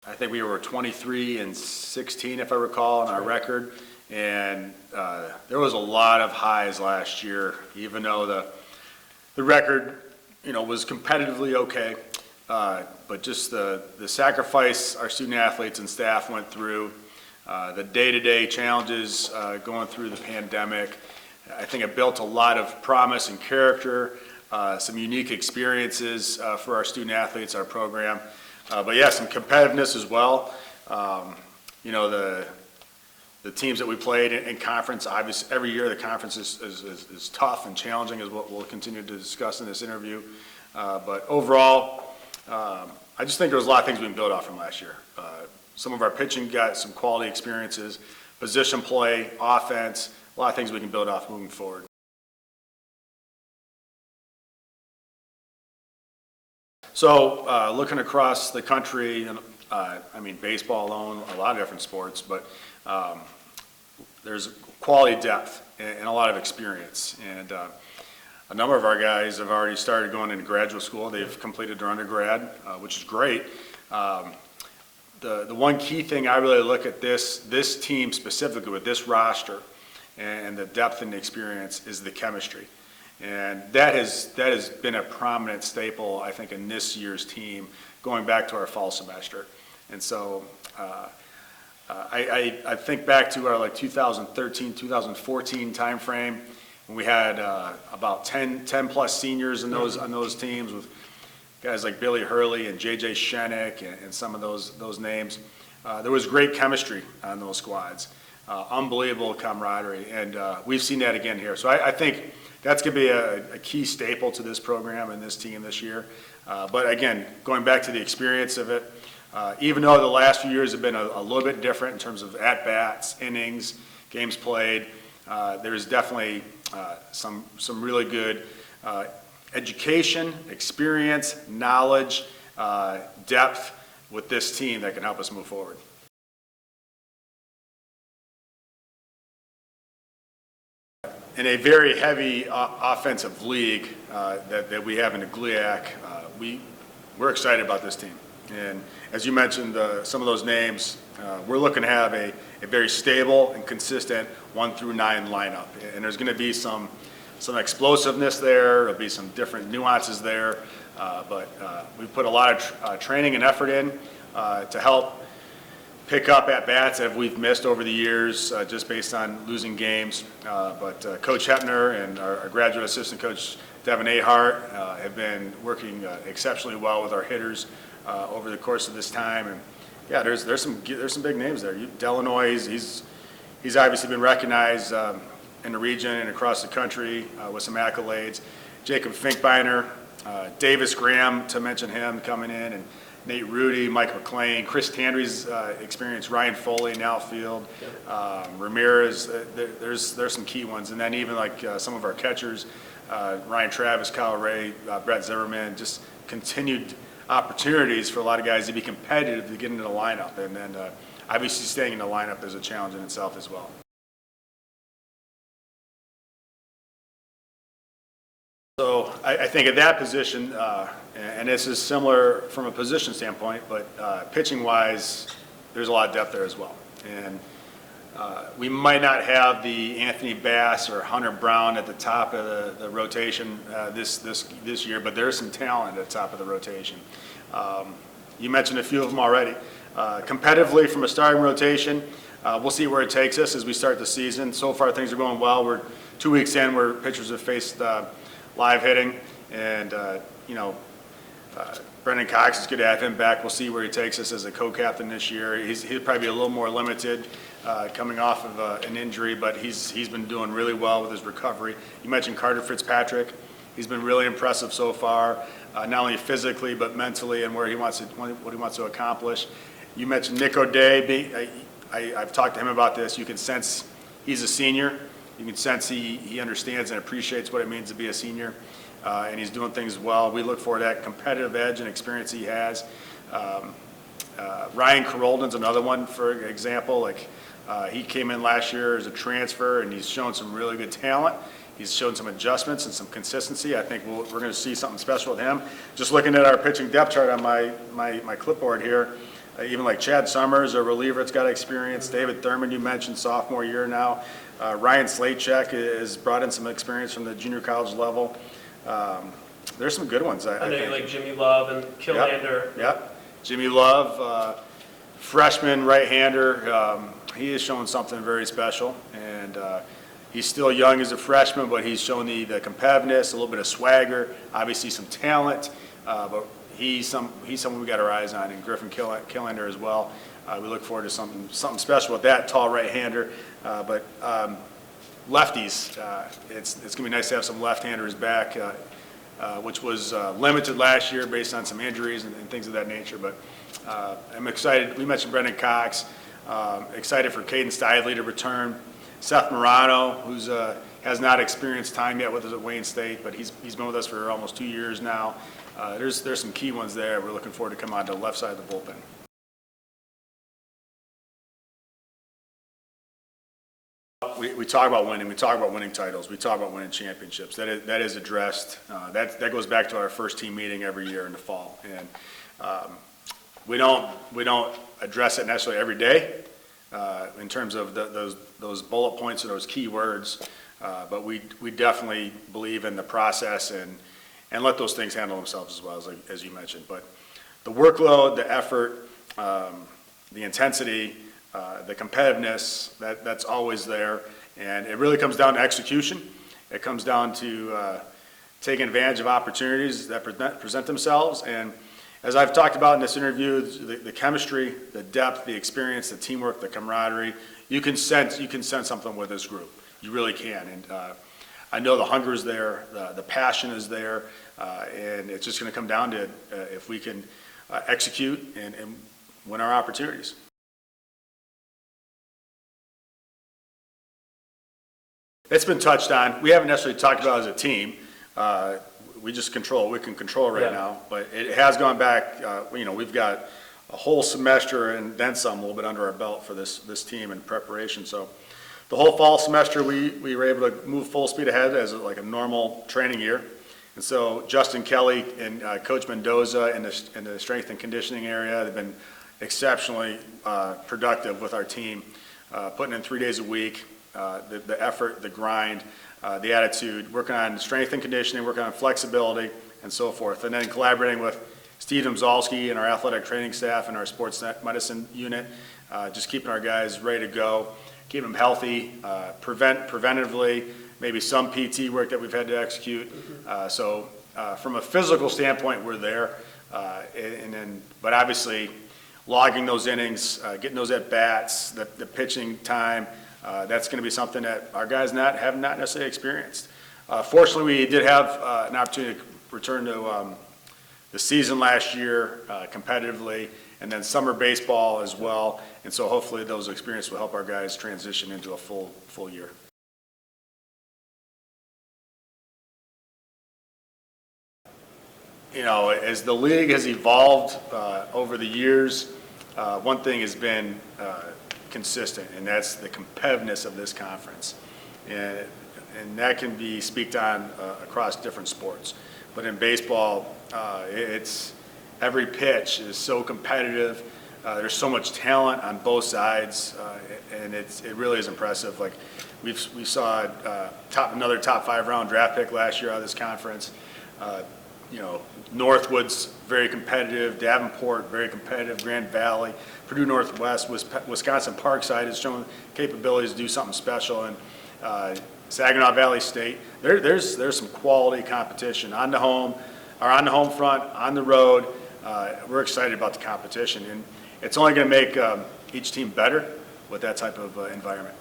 I think we were 23-16, if I recall, on our record, and there was a lot of highs last year, even though the record, was competitively okay. But just the sacrifice our student athletes and staff went through, the day-to-day challenges going through the pandemic, I think it built a lot of promise and character, some unique experiences for our student athletes, our program. But yeah, some competitiveness as well. The teams that we played in conference, obviously every year the conference is tough and challenging, is what we'll continue to discuss in this interview. But overall, I just think there was a lot of things we can build off from last year. Some of our pitching got some quality experiences, position play, offense, a lot of things we can build off moving forward. So looking across the country, and baseball alone, a lot of different sports, but there's quality depth and a lot of experience. And a number of our guys have already started going into graduate school. They've completed their undergrad, which is great. The one key thing I really look at this team specifically with this roster and the depth and the experience is the chemistry. And that has been a prominent staple, I think, in this year's team, going back to our fall semester. And so I think back to our 2013, 2014 timeframe when we had about 10 plus seniors on those teams with guys like Billy Hurley and J.J. Shenik and some of those names. There was great chemistry on those squads, unbelievable camaraderie, and we've seen that again here. So I think that's going to be a key staple to this program and this team this year. But again, going back to the experience of it, even though the last few years have been a little bit different in terms of at-bats, innings, games played, there's definitely some really good education, experience, knowledge, depth with this team that can help us move forward. In a very heavy offensive league that we have in the GLIAC, we're excited about this team. And as you mentioned, some of those names, we're looking to have a very stable and consistent 1 through 9 lineup. And there's going to be some explosiveness there. There'll be some different nuances there. But we've put a lot of training and effort in to help pick up at-bats that we've missed over the years just based on losing games. But Coach Hepner and our graduate assistant coach, Devin Ahart, have been working exceptionally well with our hitters over the course of this time. And yeah, there's some big names there. Delanois, he's obviously been recognized in the region and across the country with some accolades. Jacob Finkbeiner, Davis Graham, to mention him, coming in, and Nate Rudy, Mike McClain, Chris Tandry's experience, Ryan Foley in outfield, Ramirez. There's some key ones, and then even some of our catchers, Ryan Travis, Kyle Ray, Brett Zimmerman, just continued opportunities for a lot of guys to be competitive to get into the lineup, and then obviously staying in the lineup is a challenge in itself as well. So I think at that position, and this is similar from a position standpoint, but pitching-wise, there's a lot of depth there as well. And we might not have the Anthony Bass or Hunter Brown at the top of the rotation this year, but there's some talent at the top of the rotation. You mentioned a few of them already. Competitively from a starting rotation, we'll see where it takes us as we start the season. So far, things are going well. We're 2 weeks in where pitchers have faced live hitting, and Brendan Cox, is good to have him back. We'll see where he takes us as a co-captain this year. He'll probably be a little more limited coming off of an injury, but he's been doing really well with his recovery. You mentioned Carter Fitzpatrick. He's been really impressive so far, not only physically but mentally and what he wants to accomplish. You mentioned Nick O'Day. I've talked to him about this. You can sense he's a senior. You can sense he understands and appreciates what it means to be a senior, and he's doing things well. We look for that competitive edge and experience he has. Ryan Carolden's another one, for example. He came in last year as a transfer, and he's shown some really good talent. He's shown some adjustments and some consistency. I think we're going to see something special with him. Just looking at our pitching depth chart on my clipboard here, even like Chad Summers, a reliever that's got experience. David Thurman, you mentioned, sophomore year now. Ryan Kelley has brought in some experience from the junior college level. There's some good ones. I know you like Jimmy Love and Killander. Yep. Jimmy Love, freshman right-hander. He has shown something very special, and he's still young as a freshman, but he's shown the competitiveness, a little bit of swagger, obviously some talent, but he's someone we got our eyes on, and Griffin Killander as well. We look forward to something special with that tall right-hander, but lefties, it's going to be nice to have some left-handers back, which was limited last year based on some injuries and things of that nature, but I'm excited. We mentioned Brendan Cox. Excited for Caden Stively to return. Seth Morano, who's has not experienced time yet with us at Wayne State, but he's been with us for almost 2 years now. There's some key ones there. We're looking forward to come on to the left side of the bullpen. We talk about winning. We talk about winning titles. We talk about winning championships. That is addressed. That goes back to our first team meeting every year in the fall, and we don't address it necessarily every day in terms of those bullet points or those key words, but we definitely believe in the process and let those things handle themselves as well, as you mentioned. But the workload, the effort, the intensity, the competitiveness, that's always there, and it really comes down to execution. It comes down to taking advantage of opportunities that present themselves, and as I've talked about in this interview, the chemistry, the depth, the experience, the teamwork, the camaraderie, you can sense something with this group. You really can. And I know the hunger is there, the passion is there, and it's just going to come down to if we can execute and win our opportunities. It's been touched on. We haven't necessarily talked about it as a team. We just control what we can control right now, but it has gone back. We've got a whole semester and then some, a little bit under our belt for this team in preparation. So the whole fall semester, we were able to move full speed ahead as like a normal training year. And so Justin Kelly and Coach Mendoza in the strength and conditioning area have been exceptionally productive with our team, putting in 3 days a week, the effort, the grind, the attitude, working on strength and conditioning, working on flexibility, and so forth. And then collaborating with Steve Domzalski and our athletic training staff and our sports medicine unit, just keeping our guys ready to go, keep them healthy, preventatively, maybe some PT work that we've had to execute. So from a physical standpoint, we're there. But obviously, logging those innings, getting those at-bats, the pitching time, that's going to be something that our guys have not necessarily experienced. Fortunately, we did have an opportunity to return to the season last year competitively, and then summer baseball as well. And so hopefully those experiences will help our guys transition into a full year. As the league has evolved over the years, one thing has been consistent, and that's the competitiveness of this conference, and that can be speaked on across different sports. But in baseball, it's every pitch is so competitive. There's so much talent on both sides, and it really is impressive. Like we saw another top 5 round draft pick last year out of this conference. Northwood's very competitive, Davenport very competitive, Grand Valley, Purdue Northwest, Wisconsin Parkside has shown capabilities to do something special, and Saginaw Valley State. There's some quality competition on the home front, on the road. We're excited about the competition, and it's only going to make each team better with that type of environment.